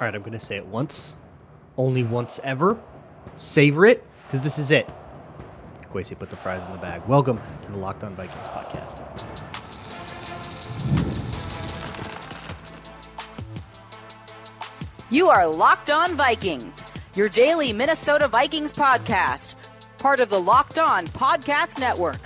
All right, I'm going to say it once, only once ever. Savor it, because this is it. Kwesi put the fries in the bag. Welcome to the Locked On Vikings podcast. You are Locked On Vikings, your daily Minnesota Vikings podcast, part of the Locked On Podcast Network,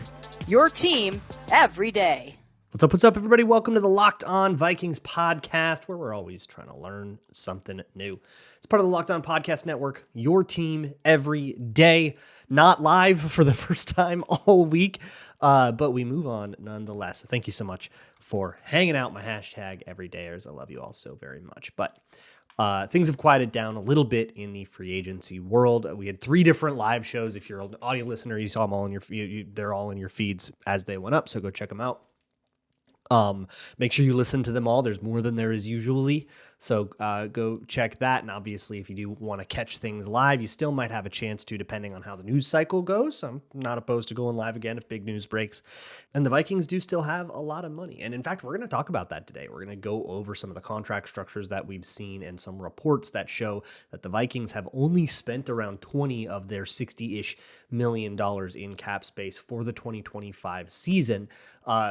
your team every day. What's up, everybody? Welcome to the Locked On Vikings podcast, where we're always trying to learn something new. It's part of the Locked On Podcast Network, your team every day. Not live for the first time all week, but we move on nonetheless. So thank you so much for hanging out. My hashtag everydayers. I love you all so very much. But things have quieted down a little bit in the free agency world. We had 3 different live shows. If you're an audio listener, you saw them all in they're all in your feeds as they went up. So go check them out. Make sure you listen to them all. There's more than there is usually. So go check that. And obviously, if you do want to catch things live, you still might have a chance to, depending on how the news cycle goes. I'm not opposed to going live again if big news breaks. And the Vikings do still have a lot of money. And in fact, we're going to talk about that today. We're going to go over some of the contract structures that we've seen and some reports that show that the Vikings have only spent around 20 of their $60-ish million in cap space for the 2025 season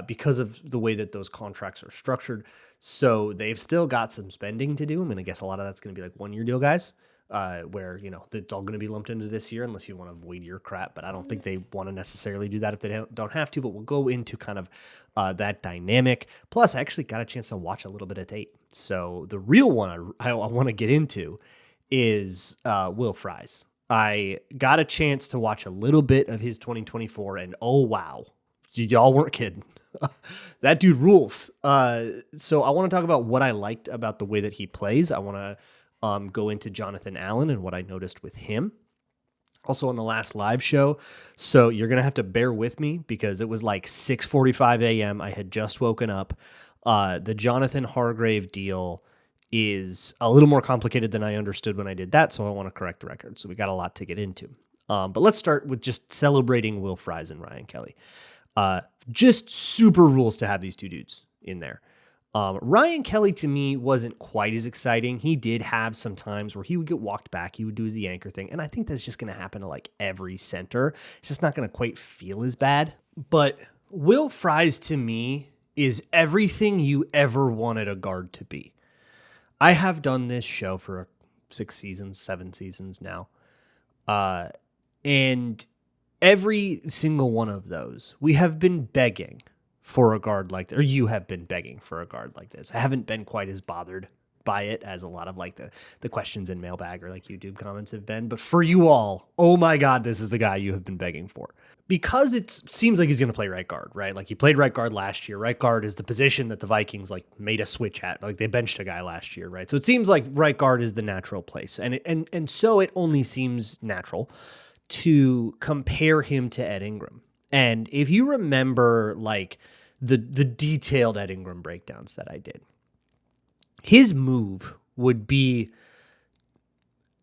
because of the way that those contracts are structured. So they've still got some spending to do. I'm going to guess a lot of that's going to be like 1-year deal guys, where, you know, it's all going to be lumped into this year unless you want to avoid your crap. But I don't think they want to necessarily do that if they don't have to. But we'll go into kind of that dynamic. Plus, I actually got a chance to watch a little bit of tape. So the real one I want to get into is Will Fries. I got a chance to watch a little bit of his 2024, and oh, wow. Y'all weren't kidding. That dude rules. So I want to talk about what I liked about the way that he plays. I want to go into Jonathan Allen and what I noticed with him. Also on the last live show. So you're going to have to bear with me because it was like 6:45 a.m. I had just woken up. The Jonathan Hargrave deal is a little more complicated than I understood when I did that. So I want to correct the record. So we got a lot to get into. But let's start with just celebrating Will Fries and Ryan Kelly. Just super rules to have these two dudes in there. Ryan Kelly to me wasn't quite as exciting. He did have some times where he would get walked back. He would do the anchor thing. And I think that's just going to happen to like every center. It's just not going to quite feel as bad. But Will Fries to me is everything you ever wanted a guard to be. I have done this show for 6 seasons, 7 seasons now. And every single one of those, we have been begging for a guard like that, or you have been begging for a guard like this. I haven't been quite as bothered by it as a lot of like the questions in mailbag or like YouTube comments have been. But for you all, oh my God, this is the guy you have been begging for. Because it seems like he's going to play right guard, right? Like he played right guard last year. Right guard is the position that the Vikings like made a switch at. Like they benched a guy last year, right? So it seems like right guard is the natural place. And so it only seems natural to compare him to Ed Ingram. And if you remember like the detailed Ed Ingram breakdowns that I did, his move would be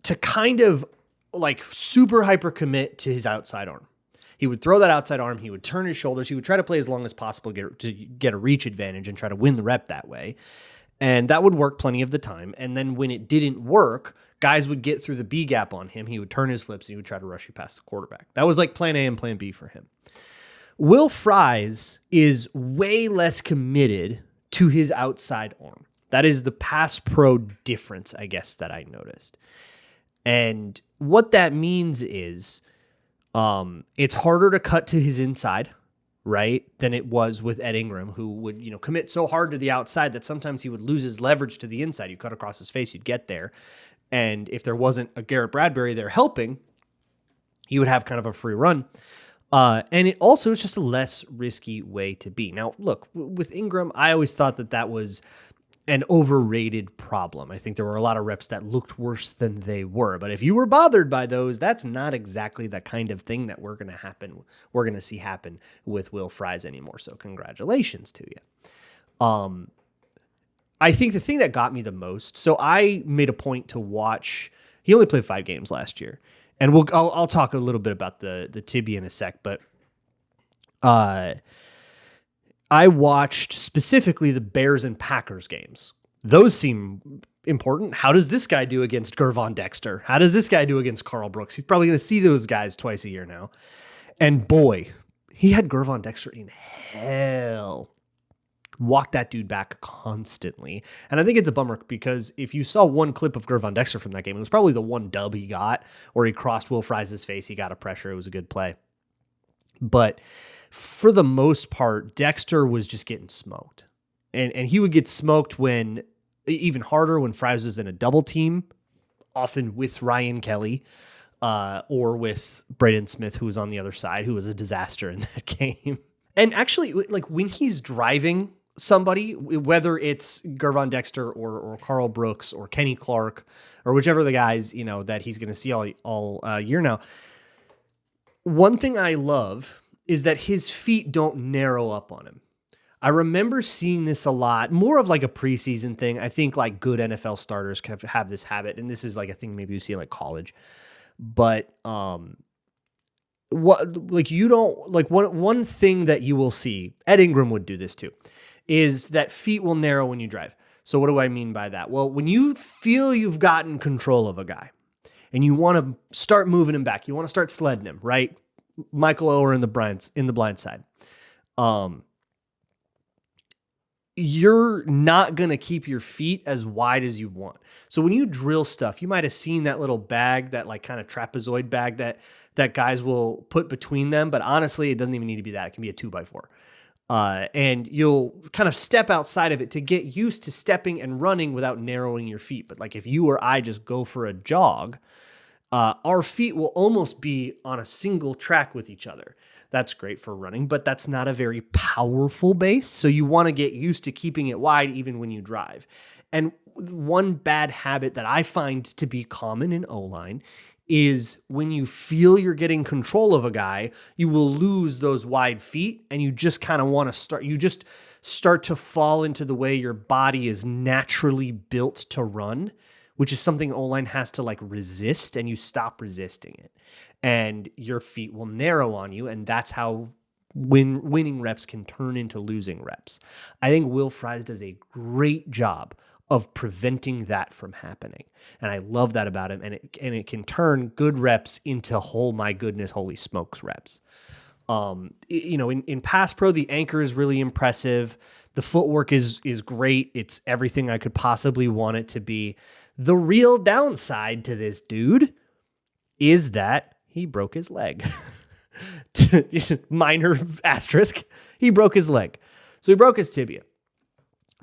to kind of like super hyper commit to his outside arm. He would throw that outside arm. He would turn his shoulders. He would try to play as long as possible to get a reach advantage and try to win the rep that way. And that would work plenty of the time. And then when it didn't work, guys would get through the B gap on him. He would turn his slips and he would try to rush you past the quarterback. That was like plan A and plan B for him. Will Fries is way less committed to his outside arm. That is the pass pro difference, I guess, that I noticed. And what that means is it's harder to cut to his inside, right, than it was with Ed Ingram, who would, you know, commit so hard to the outside that sometimes he would lose his leverage to the inside. You cut across his face, you'd get there. And if there wasn't a Garrett Bradbury there helping, you would have kind of a free run. And it also is just a less risky way to be. Now, look, with Ingram, I always thought that was an overrated problem. I think there were a lot of reps that looked worse than they were. But if you were bothered by those, that's not exactly the kind of thing that we're going to see happen with Will Fries anymore. So congratulations to you. I think the thing that got me the most, so I made a point to watch, he only played 5 games last year. And I'll talk a little bit about the tibia in a sec, but I watched specifically the Bears and Packers games. Those seem important. How does this guy do against Gervon Dexter? How does this guy do against Carl Brooks? He's probably going to see those guys twice a year now. And boy, he had Gervon Dexter in hell. Walked that dude back constantly. And I think it's a bummer because if you saw one clip of Gervon Dexter from that game, it was probably the one dub he got where he crossed Will Fries' face. He got a pressure. It was a good play. But for the most part, Dexter was just getting smoked. And he would get smoked when, even harder when Fries was in a double team, often with Ryan Kelly, or with Braden Smith, who was on the other side, who was a disaster in that game. And actually, like when he's driving somebody, whether it's Gervon Dexter or Carl Brooks or Kenny Clark or whichever the guys, that he's going to see all year now. One thing I love is that his feet don't narrow up on him. I remember seeing this a lot, more of like a preseason thing. I think like good NFL starters have this habit, and this is like a thing maybe you see in like college. But one thing that you will see, Ed Ingram would do this too, is that feet will narrow when you drive. So what do I mean by that? Well, when you feel you've gotten control of a guy and you want to start moving him back, you want to start sledding him, right? Michael Oher in the blind side. You're not going to keep your feet as wide as you want. So when you drill stuff, you might have seen that little bag, that like kind of trapezoid bag that guys will put between them. But honestly, it doesn't even need to be that. It can be a 2x4. And you'll kind of step outside of it to get used to stepping and running without narrowing your feet. But like if you or I just go for a jog, our feet will almost be on a single track with each other. That's great for running, but that's not a very powerful base. So you want to get used to keeping it wide even when you drive. And one bad habit that I find to be common in O-line is when you feel you're getting control of a guy, you will lose those wide feet and you just kind of want to start to fall into the way your body is naturally built to run, which is something O-line has to like resist, and you stop resisting it. And your feet will narrow on you, and that's how winning reps can turn into losing reps. I think Will Fries does a great job of preventing that from happening. And I love that about him. And it can turn good reps into my goodness, holy smokes reps. In pass pro, the anchor is really impressive. The footwork is great. It's everything I could possibly want it to be. The real downside to this dude is that he broke his leg. Minor asterisk. He broke his leg. So he broke his tibia.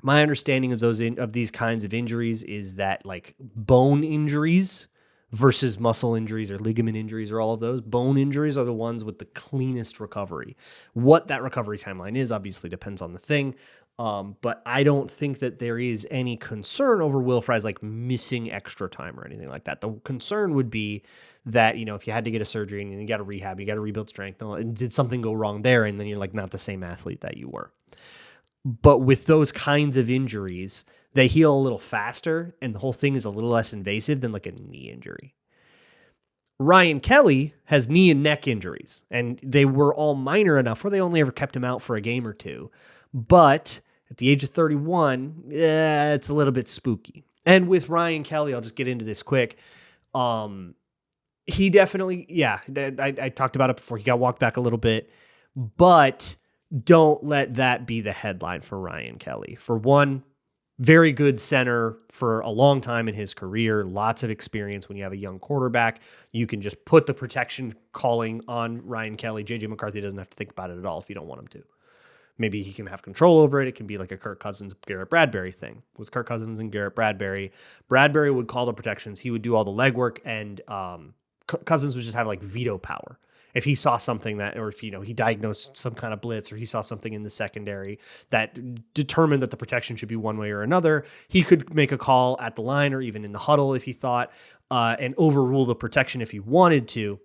My understanding of these kinds of injuries is that like bone injuries versus muscle injuries or ligament injuries or all of those, bone injuries are the ones with the cleanest recovery. What that recovery timeline is obviously depends on the thing. But I don't think that there is any concern over Will Fries like missing extra time or anything like that. The concern would be that, if you had to get a surgery and you got to rehab, you got to rebuild strength, and did something go wrong there, and then you're like not the same athlete that you were. But with those kinds of injuries, they heal a little faster, and the whole thing is a little less invasive than like a knee injury. Ryan Kelly has knee and neck injuries, and they were all minor enough where they only ever kept him out for a game or two. But at the age of 31, it's a little bit spooky. And with Ryan Kelly, I'll just get into this quick. He definitely, I talked about it before. He got walked back a little bit, but don't let that be the headline for Ryan Kelly. For one, very good center for a long time in his career, lots of experience. When you have a young quarterback, you can just put the protection calling on Ryan Kelly. JJ McCarthy doesn't have to think about it at all if you don't want him to. Maybe he can have control over it. It can be like a Kirk Cousins, Garrett Bradbury thing. With Kirk Cousins and Garrett Bradbury would call the protections. He would do all the legwork, and Cousins would just have like veto power. If he saw something that, or if, he diagnosed some kind of blitz, or he saw something in the secondary that determined that the protection should be one way or another, he could make a call at the line or even in the huddle if he thought, and overrule the protection if he wanted to.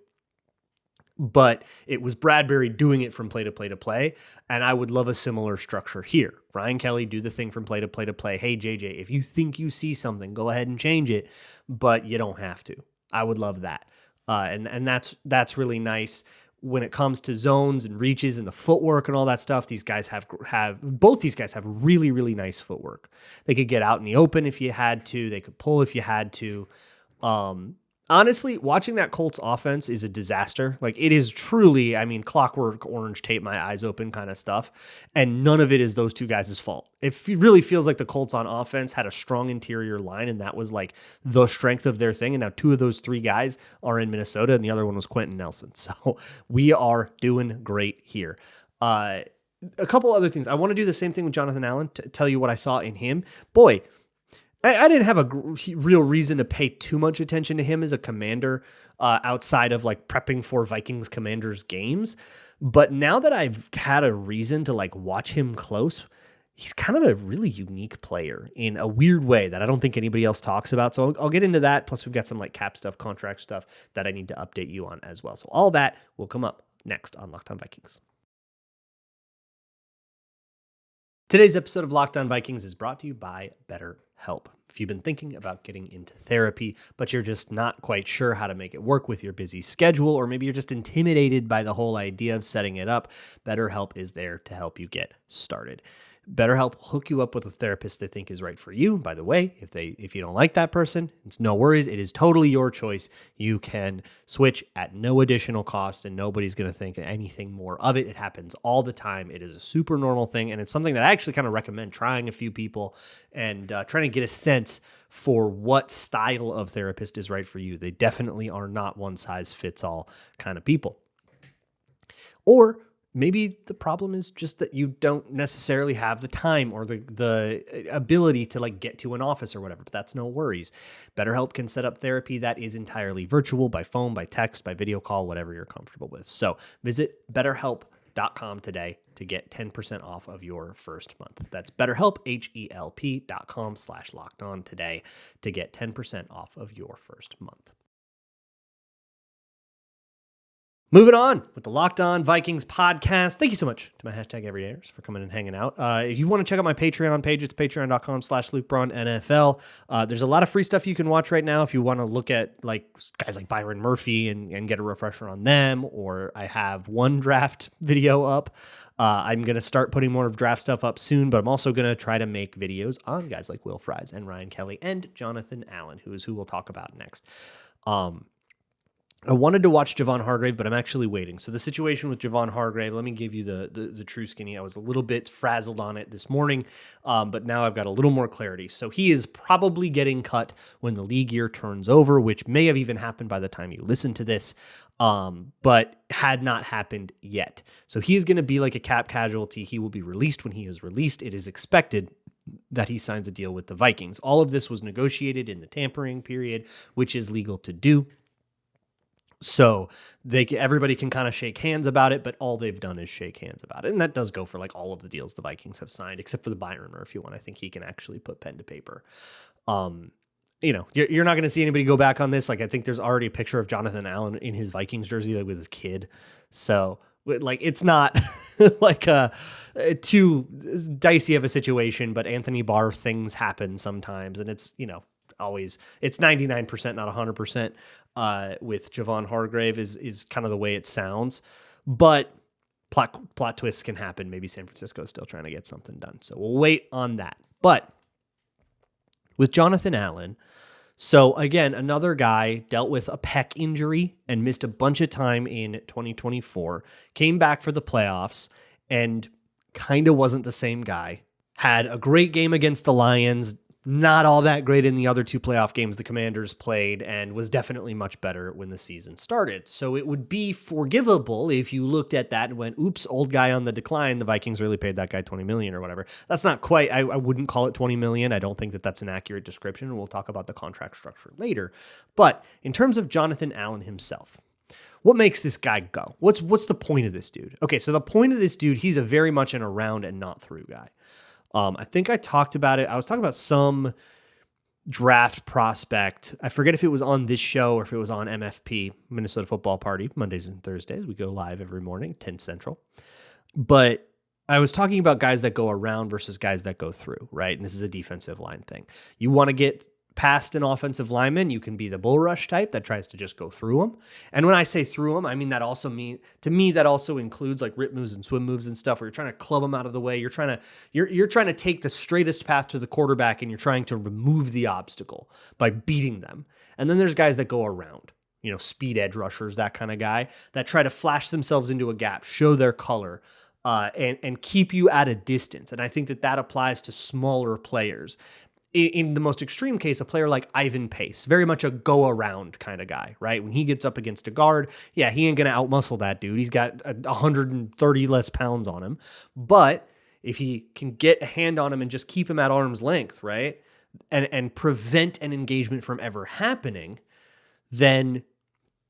But it was Bradbury doing it from play to play to play. And I would love a similar structure here. Ryan Kelly, do the thing from play to play to play. Hey, JJ, if you think you see something, go ahead and change it, but you don't have to. I would love that. And that's really nice. when it comes to zones and reaches and the footwork and all that stuff, these guys both these guys have really, really nice footwork. They could get out in the open if you had to. They could pull if you had to. Honestly, watching that Colts offense is a disaster. Like, it is truly, I mean, clockwork orange tape my eyes open kind of stuff. And none of it is those two guys' fault. It really feels like the Colts on offense had a strong interior line, and that was like the strength of their thing. And now two of those three guys are in Minnesota, and the other one was Quentin Nelson. So we are doing great here. A couple other things. I want to do the same thing with Jonathan Allen to tell you what I saw in him. Boy, I didn't have a real reason to pay too much attention to him as a Commander outside of like prepping for Vikings Commanders games. But now that I've had a reason to like watch him close, he's kind of a really unique player in a weird way that I don't think anybody else talks about. So I'll get into that. Plus we've got some like cap stuff, contract stuff that I need to update you on as well. So all that will come up next on Locked On Vikings. Today's episode of Locked On Vikings is brought to you by Betterhelp. If you've been thinking about getting into therapy, but you're just not quite sure how to make it work with your busy schedule, or maybe you're just intimidated by the whole idea of setting it up, BetterHelp is there to help you get started. BetterHelp will hook you up with a therapist they think is right for you. By the way, if you don't like that person, it's no worries. It is totally your choice. You can switch at no additional cost, and nobody's going to think anything more of it. It happens all the time. It is a super normal thing, and it's something that I actually kind of recommend trying a few people and trying to get a sense for what style of therapist is right for you. They definitely are not one-size-fits-all kind of people. Or maybe the problem is just that you don't necessarily have the time or the ability to like get to an office or whatever, but that's no worries. BetterHelp can set up therapy that is entirely virtual, by phone, by text, by video call, whatever you're comfortable with. So visit BetterHelp.com today to get 10% off of your first month. That's BetterHelp, HELP.com/lockedon today to get 10% off of your first month. Moving on with the Locked On Vikings podcast. Thank you so much to my hashtag Everydayers for coming and hanging out. If you want to check out my Patreon page, it's patreon.com/LukeBraunNFL. There's a lot of free stuff you can watch right now if you want to look at like guys like Byron Murphy and get a refresher on them, or I have one draft video up. I'm going to start putting more draft stuff up soon, but I'm also going to try to make videos on guys like Will Fries and Ryan Kelly and Jonathan Allen, who we'll talk about next. I wanted to watch Javon Hargrave, but I'm actually waiting. So the situation with Javon Hargrave, let me give you the true skinny. I was a little bit frazzled on it this morning, but now I've got a little more clarity. So he is probably getting cut when the league year turns over, which may have even happened by the time you listen to this, but had not happened yet. So he's going to be like a cap casualty. He will be released when he is released. It is expected that he signs a deal with the Vikings. All of this was negotiated in the tampering period, which is legal to do. So everybody can kind of shake hands about it, but all they've done is shake hands about it. And that does go for like all of the deals the Vikings have signed, except for the Byron Murphy one. I think he can actually put pen to paper. You're not going to see anybody go back on this. Like, I think there's already a picture of Jonathan Allen in his Vikings jersey, like with his kid. So like, it's not like too dicey of a situation, but Anthony Barr things happen sometimes. And it's, always, it's 99%, not 100%. With Javon Hargrave is kind of the way it sounds, but plot twists can happen. Maybe San Francisco is still trying to get something done. So we'll wait on that. But with Jonathan Allen, so again, another guy dealt with a pec injury and missed a bunch of time in 2024, came back for the playoffs and kind of wasn't the same guy. Had a great game against the Lions, not all that great in the other two playoff games the Commanders played, and was definitely much better when the season started. So it would be forgivable if you looked at that and went, oops, old guy on the decline. The Vikings really paid that guy $20 million or whatever. That's not quite, I wouldn't call it $20 million. I don't think that that's an accurate description. We'll talk about the contract structure later. But in terms of Jonathan Allen himself, what makes this guy go? What's the point of this dude? Okay, so the point of this dude, he's a very much an around and not through guy. I think I talked about it. I was talking about some draft prospect. I forget if it was on this show or if it was on MFP, Minnesota Football Party, Mondays and Thursdays. We go live every morning, 10 Central. But I was talking about guys that go around versus guys that go through, right? And this is a defensive line thing. You want to get past an offensive lineman, you can be the bull rush type that tries to just go through them. And when I say through them, I mean that also includes like rip moves and swim moves and stuff where you're trying to club them out of the way. You're trying to take the straightest path to the quarterback and you're trying to remove the obstacle by beating them. And then there's guys that go around, speed edge rushers, that kind of guy that try to flash themselves into a gap, show their color, and keep you at a distance. And I think that applies to smaller players. In the most extreme case, a player like Ivan Pace, very much a go-around kind of guy, right? When he gets up against a guard, yeah, he ain't going to outmuscle that dude. He's got 130 less pounds on him. But if he can get a hand on him and just keep him at arm's length, right, and prevent an engagement from ever happening, then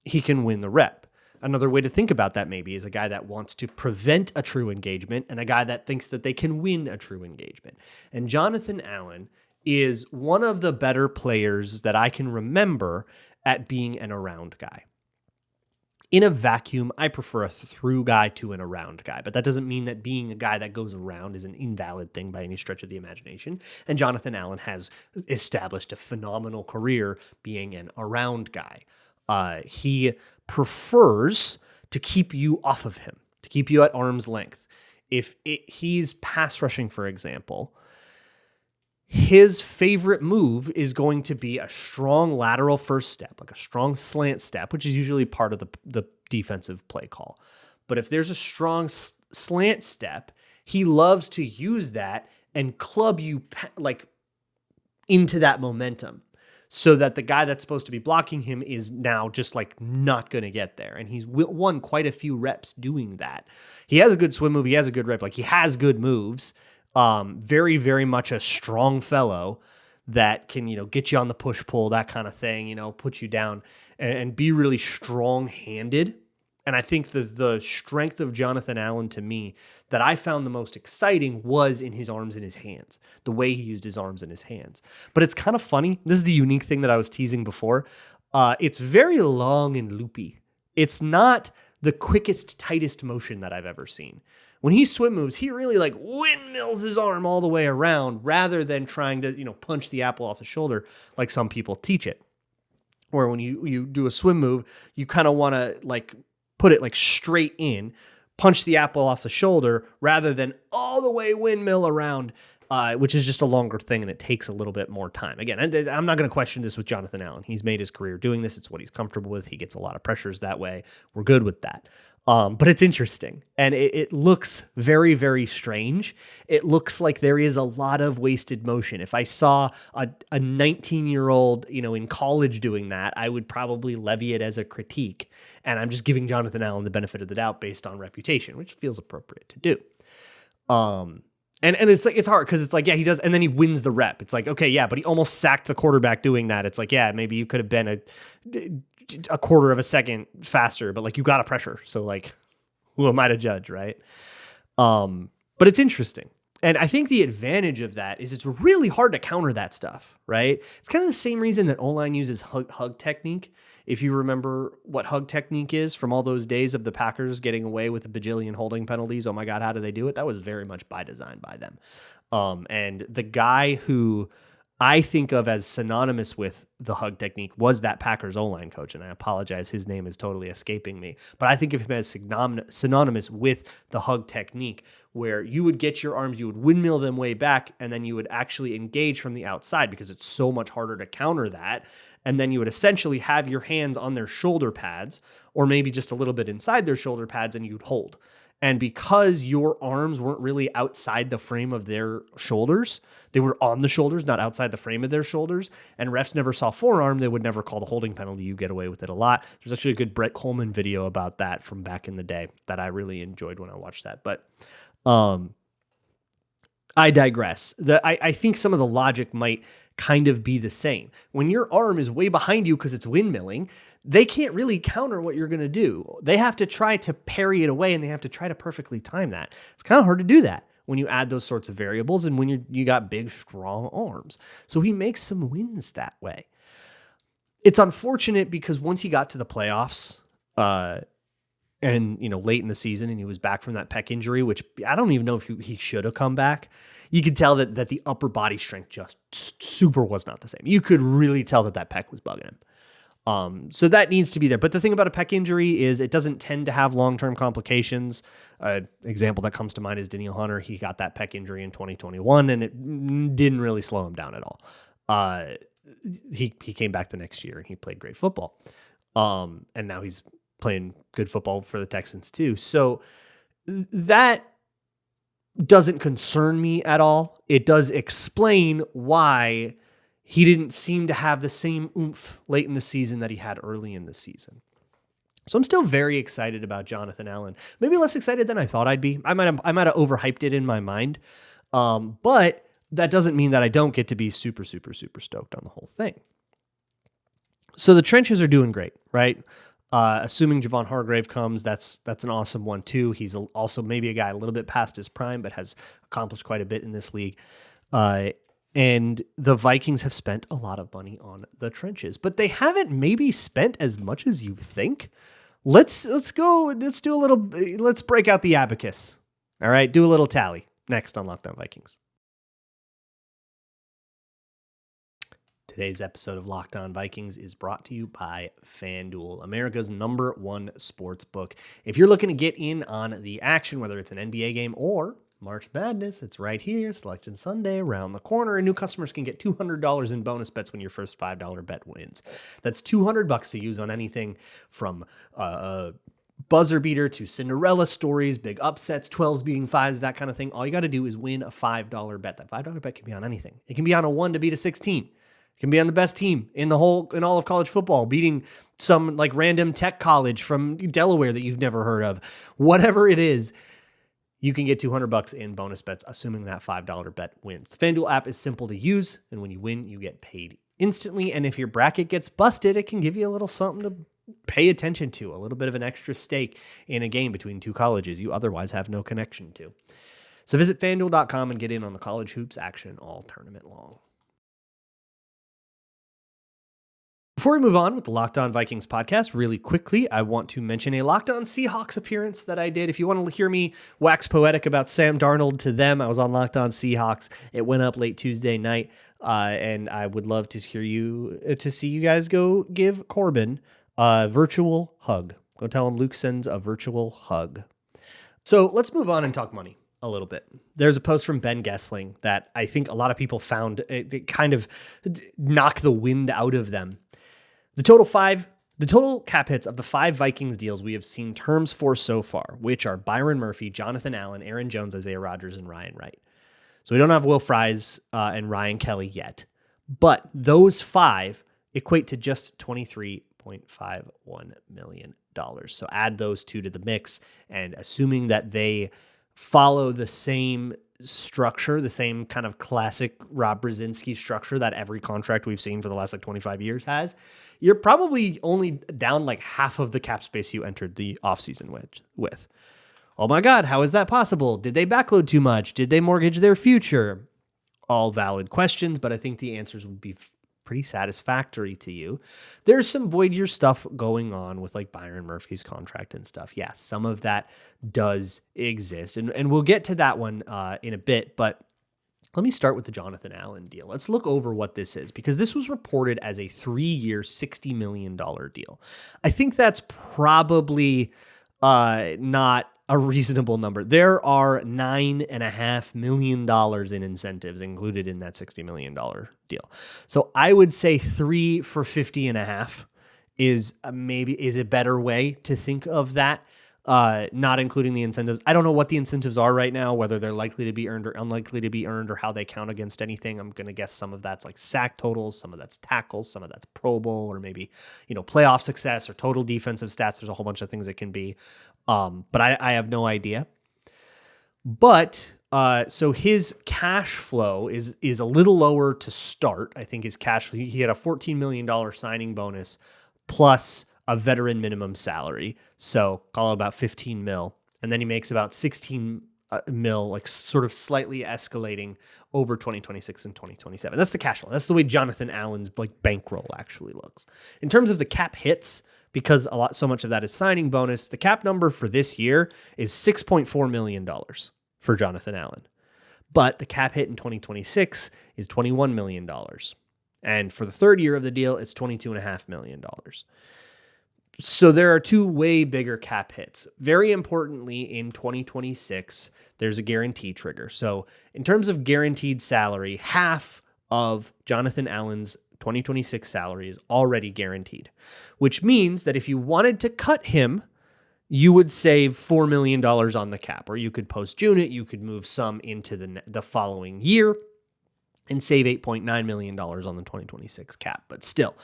he can win the rep. Another way to think about that maybe is a guy that wants to prevent a true engagement and a guy that thinks that they can win a true engagement. And Jonathan Allen is one of the better players that I can remember at being an around guy. In a vacuum, I prefer a through guy to an around guy, but that doesn't mean that being a guy that goes around is an invalid thing by any stretch of the imagination. And Jonathan Allen has established a phenomenal career being an around guy. He prefers to keep you off of him, to keep you at arm's length. If he's pass rushing, for example, his favorite move is going to be a strong lateral first step, like a strong slant step, which is usually part of the defensive play call. But if there's a strong slant step, he loves to use that and club you like into that momentum so that the guy that's supposed to be blocking him is now just like not going to get there. And he's won quite a few reps doing that. He has a good swim move. He has a good rep. Like he has good moves. Very, very much a strong fellow that can, get you on the push-pull, that kind of thing, put you down and be really strong-handed. And I think the strength of Jonathan Allen to me that I found the most exciting was in his arms and his hands, the way he used his arms and his hands. But it's kind of funny. This is the unique thing that I was teasing before. It's very long and loopy. It's not the quickest, tightest motion that I've ever seen. When he swim moves, he really like windmills his arm all the way around rather than trying to, punch the apple off the shoulder like some people teach it. Or when you do a swim move, you kind of want to like put it like straight in, punch the apple off the shoulder rather than all the way windmill around, which is just a longer thing and it takes a little bit more time. Again, I'm not going to question this with Jonathan Allen. He's made his career doing this. It's what he's comfortable with. He gets a lot of pressures that way. We're good with that. But it's interesting and it looks very, very strange. It looks like there is a lot of wasted motion. If I saw a 19-year-old, in college doing that, I would probably levy it as a critique. And I'm just giving Jonathan Allen the benefit of the doubt based on reputation, which feels appropriate to do. And it's like, it's hard because it's like, yeah, he does. And then he wins the rep. It's like, okay, yeah, but he almost sacked the quarterback doing that. It's like, yeah, maybe you could have been a quarter of a second faster, but like you got a pressure. So like, who am I to judge? Right. But it's interesting. And I think the advantage of that is it's really hard to counter that stuff, right? It's kind of the same reason that O-line uses hug technique. If you remember what hug technique is from all those days of the Packers getting away with a bajillion holding penalties. Oh my God, how do they do it? That was very much by design by them. And the guy who I think of as synonymous with the hug technique was that Packers O-line coach. And I apologize, his name is totally escaping me. But I think of him as synonymous with the hug technique, where you would get your arms, you would windmill them way back, and then you would actually engage from the outside because it's so much harder to counter that. And then you would essentially have your hands on their shoulder pads, or maybe just a little bit inside their shoulder pads, and you'd hold. And because your arms weren't really outside the frame of their shoulders, they were on the shoulders, not outside the frame of their shoulders, and refs never saw forearm, they would never call the holding penalty. You get away with it a lot. There's actually a good Brett Coleman video about that from back in the day that I really enjoyed when I watched that. But I digress. I think some of the logic might kind of be the same. When your arm is way behind you because it's windmilling, they can't really counter what you're going to do. They have to try to parry it away, and they have to try to perfectly time that. It's kind of hard to do that when you add those sorts of variables and when you got big, strong arms. So he makes some wins that way. It's unfortunate because once he got to the playoffs, and, late in the season, and he was back from that pec injury, which I don't even know if he should have come back. You could tell that the upper body strength just super was not the same. You could really tell that pec was bugging him. So that needs to be there. But the thing about a pec injury is it doesn't tend to have long-term complications. Example that comes to mind is Danielle Hunter. He got that pec injury in 2021, and it didn't really slow him down at all. He came back the next year, and he played great football. And now he's playing good football for the Texans too. So that doesn't concern me at all. It does explain why he didn't seem to have the same oomph late in the season that he had early in the season. So I'm still very excited about Jonathan Allen. Maybe less excited than I thought I'd be. I might have overhyped it in my mind. But that doesn't mean that I don't get to be super, super, super stoked on the whole thing. So the trenches are doing great, right? Assuming Javon Hargrave comes, that's an awesome one too. He's also maybe a guy a little bit past his prime, but has accomplished quite a bit in this league. And the Vikings have spent a lot of money on the trenches, but they haven't maybe spent as much as you think. Let's break out the abacus. All right, do a little tally next on Locked On Vikings. Today's episode of Locked On Vikings is brought to you by FanDuel, America's #1 sports book. If you're looking to get in on the action, whether it's an NBA game or March Madness, it's right here. Selection Sunday around the corner, and new customers can get $200 in bonus bets when your first $5 bet wins. That's $200 to use on anything from buzzer beater to Cinderella stories, big upsets, 12s beating 5s, that kind of thing. All you got to do is win a $5 bet. That $5 bet can be on anything. It can be on a 1 to beat a 16. It can be on the best team in all of college football, beating some like random tech college from Delaware that you've never heard of. Whatever it is, you can get $200 in bonus bets, assuming that $5 bet wins. The FanDuel app is simple to use, and when you win, you get paid instantly. And if your bracket gets busted, it can give you a little something to pay attention to, a little bit of an extra stake in a game between two colleges you otherwise have no connection to. So visit FanDuel.com and get in on the college hoops action all tournament long. Before we move on with the Locked On Vikings podcast, really quickly, I want to mention a Locked On Seahawks appearance that I did. If you want to hear me wax poetic about Sam Darnold to them, I was on Locked On Seahawks. It went up late Tuesday night, and I would love to see you guys go give Corbin a virtual hug. Go tell him Luke sends a virtual hug. So let's move on and talk money a little bit. There's a post from Ben Gessling that I think a lot of people found it kind of knocked the wind out of them. The total cap hits of the 5 Vikings deals we have seen terms for so far, which are Byron Murphy, Jonathan Allen, Aaron Jones, Isaiah Rodgers, and Ryan Wright. So we don't have Will Fries and Ryan Kelly yet, but those 5 equate to just $23.51 million. So add those 2 to the mix, and assuming that they follow the same structure, the same kind of classic Rob Brzezinski structure that every contract we've seen for the last 25 years has, you're probably only down like half of the cap space you entered the offseason with. Oh my God, how is that possible? Did they backload too much? Did they mortgage their future? All valid questions, but I think the answers would be pretty satisfactory to you. There's some void year stuff going on with like Byron Murphy's contract and stuff. Yes, some of that does exist. And we'll get to that one in a bit, but let me start with the Jonathan Allen deal. Let's look over what this is, because this was reported as a 3-year, $60 million deal. I think that's probably not a reasonable number. There are $9.5 million in incentives included in that $60 million deal. So I would say 3 for 50.5 is a better way to think of that. Not including the incentives. I don't know what the incentives are right now, whether they're likely to be earned or unlikely to be earned, or how they count against anything. I'm going to guess some of that's like sack totals, some of that's tackles, some of that's Pro Bowl, or maybe, playoff success or total defensive stats. There's a whole bunch of things it can be. But I have no idea. But so his cash flow is a little lower to start. I think his cash flow, he had a $14 million signing bonus plus a veteran minimum salary. So call it about 15 mil. And then he makes about 16 mil, like sort of slightly escalating over 2026 and 2027. That's the cash flow. That's the way Jonathan Allen's like bankroll actually looks. In terms of the cap hits, because so much of that is signing bonus, the cap number for this year is $6.4 million for Jonathan Allen. But the cap hit in 2026 is $21 million. And for the third year of the deal, it's $22.5 million. So there are two way bigger cap hits. Very importantly, in 2026, there's a guarantee trigger. So in terms of guaranteed salary, half of Jonathan Allen's 2026 salary is already guaranteed, which means that if you wanted to cut him, you would save $4 million on the cap, or you could post-June it, you could move some into the following year and save $8.9 million on the 2026 cap. But still,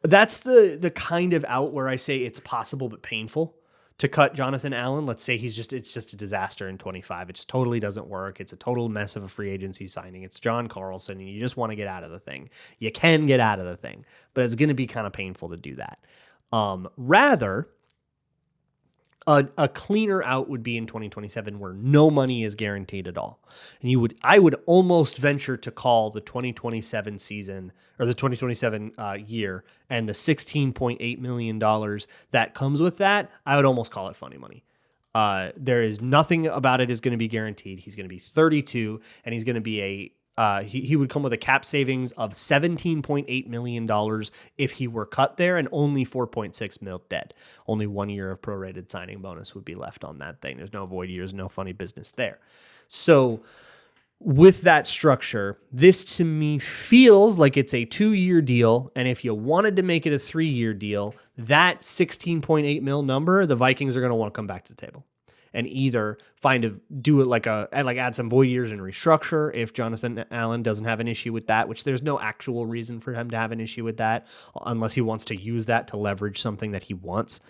that's the kind of out where I say it's possible but painful to cut Jonathan Allen. Let's say it's just a disaster in 25. It just totally doesn't work. It's a total mess of a free agency signing. It's John Carlson, and you just want to get out of the thing. You can get out of the thing, but it's going to be kind of painful to do that. Rather, a cleaner out would be in 2027 where no money is guaranteed at all. And I would almost venture to call the 2027 season or the 2027 year and the $16.8 million that comes with that, I would almost call it funny money. There is nothing about it is going to be guaranteed. He's going to be 32 and he's going to be he would come with a cap savings of $17.8 million if he were cut there, and only $4.6 million dead. Only 1 year of prorated signing bonus would be left on that thing. There's no void years, no funny business there. So with that structure, this to me feels like it's a 2-year deal. And if you wanted to make it a 3-year deal, that $16.8 million number, the Vikings are going to want to come back to the table and either do it add some void years and restructure if Jonathan Allen doesn't have an issue with that, which there's no actual reason for him to have an issue with that unless he wants to use that to leverage something that he wants,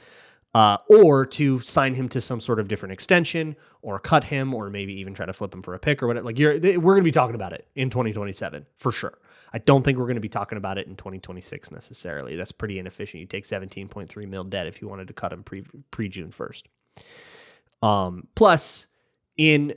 or to sign him to some sort of different extension or cut him or maybe even try to flip him for a pick or whatever. We're going to be talking about it in 2027 for sure. I don't think we're going to be talking about it in 2026 necessarily. That's pretty inefficient. You take $17.3 million dead if you wanted to cut him pre-June 1st. Plus, I'm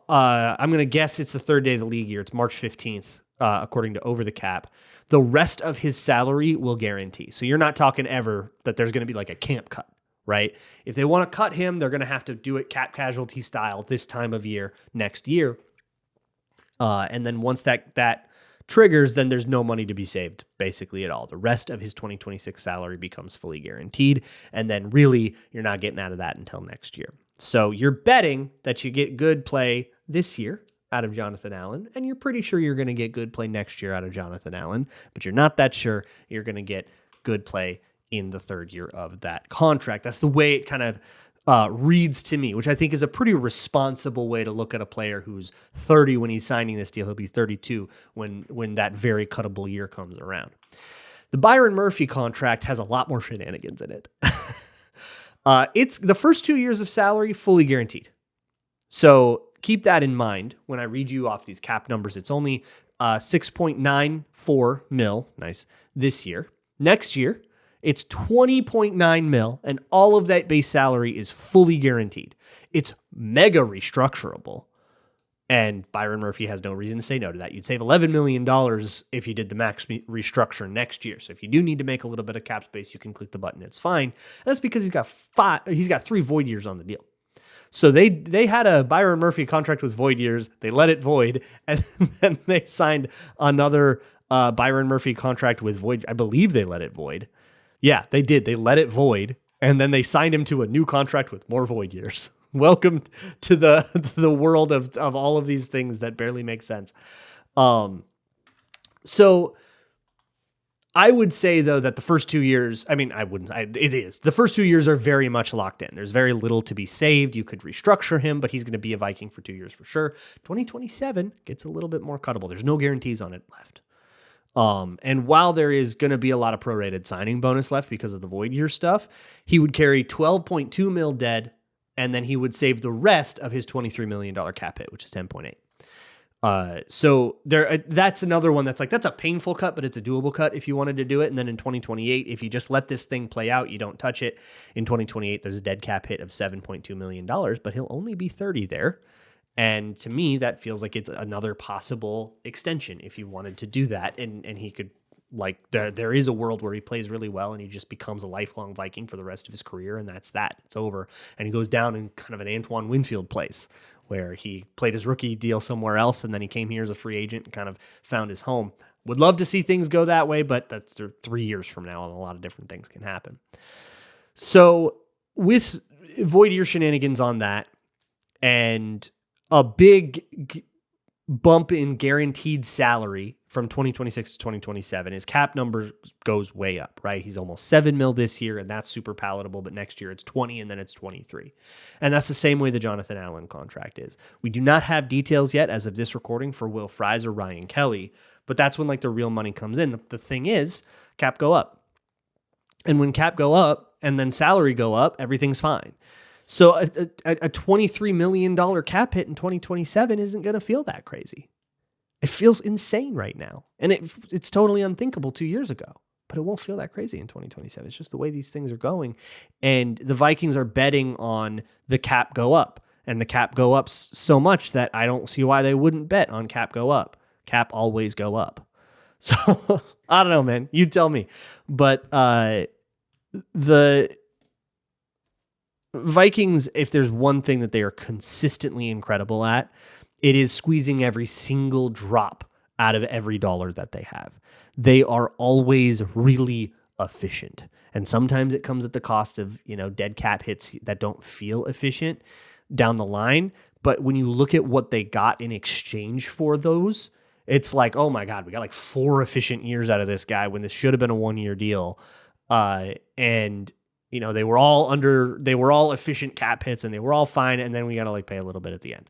going to guess it's the third day of the league year. It's March 15th, according to Over the Cap. The rest of his salary will guarantee. So you're not talking ever that there's going to be like a camp cut, right? If they want to cut him, they're going to have to do it cap casualty style this time of year next year. And then once that triggers, then there's no money to be saved basically at all. The rest of his 2026 salary becomes fully guaranteed. And then really you're not getting out of that until next year. So you're betting that you get good play this year out of Jonathan Allen, and you're pretty sure you're going to get good play next year out of Jonathan Allen, but you're not that sure you're going to get good play in the third year of that contract. That's the way it kind of reads to me, which I think is a pretty responsible way to look at a player who's 30 when he's signing this deal. He'll be 32 when that very cuttable year comes around. The Byron Murphy contract has a lot more shenanigans in it. It's the first 2 years of salary fully guaranteed. So keep that in mind when I read you off these cap numbers. It's only $6.94 million. Nice. This year. Next year, it's $20.9 million, and all of that base salary is fully guaranteed. It's mega restructurable. And Byron Murphy has no reason to say no to that. You'd save $11 million if you did the max restructure next year. So if you do need to make a little bit of cap space, you can click the button. It's fine. And that's because he's got 3 void years on the deal. So they had a Byron Murphy contract with void years. They let it void, and then they signed another Byron Murphy contract with void. I believe they let it void. Yeah, they did. They let it void, and then they signed him to a new contract with more void years. Welcome to the world of all of these things that barely make sense. So I would say, though, that the first 2 years, the first 2 years are very much locked in. There's very little to be saved. You could restructure him, but he's going to be a Viking for 2 years for sure. 2027 gets a little bit more cuttable. There's no guarantees on it left. And while there is going to be a lot of prorated signing bonus left because of the void year stuff, he would carry $12.2 million dead, and then he would save the rest of his $23 million cap hit, which is 10.8. So that's another one that's a painful cut, but it's a doable cut if you wanted to do it. And then in 2028, if you just let this thing play out, you don't touch it. In 2028, there's a dead cap hit of $7.2 million, but he'll only be 30 there. And to me, that feels like it's another possible extension if he wanted to do that. And he could, like, there is a world where he plays really well and he just becomes a lifelong Viking for the rest of his career. And that's that. It's over. And he goes down in kind of an Antoine Winfield place where he played his rookie deal somewhere else. And then he came here as a free agent and kind of found his home. Would love to see things go that way, but that's 3 years from now and a lot of different things can happen. So with void year shenanigans on that and a big bump in guaranteed salary from 2026 to 2027, his cap number goes way up, right? He's almost $7 million this year, and that's super palatable, but next year it's 20 and then it's 23. And that's the same way the Jonathan Allen contract is. We do not have details yet as of this recording for Will Fries or Ryan Kelly, but that's when like the real money comes in. The thing is, cap go up. And when cap go up and then salary go up, everything's fine. So a $23 million cap hit in 2027 isn't going to feel that crazy. It feels insane right now. And it's totally unthinkable 2 years ago, but it won't feel that crazy in 2027. It's just the way these things are going. And the Vikings are betting on the cap go up, and the cap go up so much that I don't see why they wouldn't bet on cap go up. Cap always go up. So I don't know, man. You tell me. But the Vikings, if there's one thing that they are consistently incredible at, it is squeezing every single drop out of every dollar that they have. They are always really efficient. And sometimes it comes at the cost of, dead cap hits that don't feel efficient down the line. But when you look at what they got in exchange for those, it's like, oh my God, we got like 4 efficient years out of this guy when this should have been a 1-year deal. And they were all efficient cap hits and they were all fine. And then we got to like pay a little bit at the end.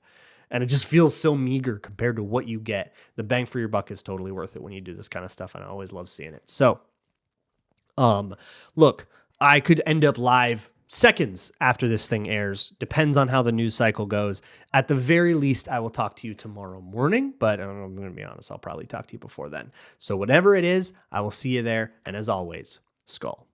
And it just feels so meager compared to what you get. The bang for your buck is totally worth it when you do this kind of stuff. And I always love seeing it. So, look, I could end up live seconds after this thing airs. Depends on how the news cycle goes. At the very least, I will talk to you tomorrow morning, but I'm going to be honest, I'll probably talk to you before then. So whatever it is, I will see you there. And as always, Skull.